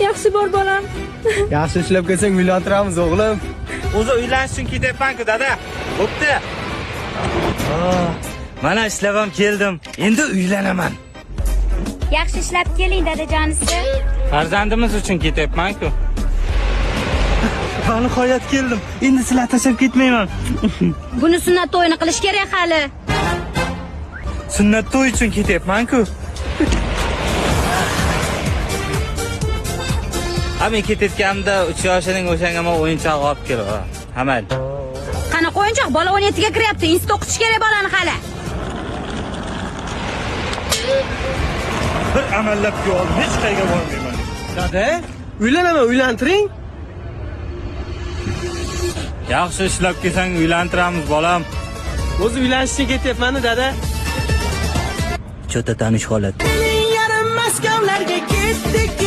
Yaxshi bor bolam. Yaxshi ishlab kelsang uylantiramiz o'g'lim. O'zi uylanish uchun ketyapman-ku, dada. Bo'pti. Mana ishlab ham keldim. Endi uylanaman. Yaxshi ishlab keling dadajonisi. Farzandimiz uchun ketyapman-ku. Va nihoyat keldim. Endi sizlar tashlab ketmayman. Buni sunnat to'yini qilish kerak hali. Sunnat to'y uchun ketyapman-ku. Men ketayotganimda 3 yoshining o'shanga men o'yinchoq olib keldim. Hamal. Qanaqa o'yinchoq? Bola 17 ga kiryapti. Institut o'qitish kerak bolani hali. Bir amallab yo'l hech qayerga bormayman. Dada, uylanaman, uylantiring. Yaxshi ishlab kelsang uylantiramiz bolam. O'zi uylanish uchun ketyapman, dada. Cho'ta tanish holat. Yarim Maskovlarga ketdik.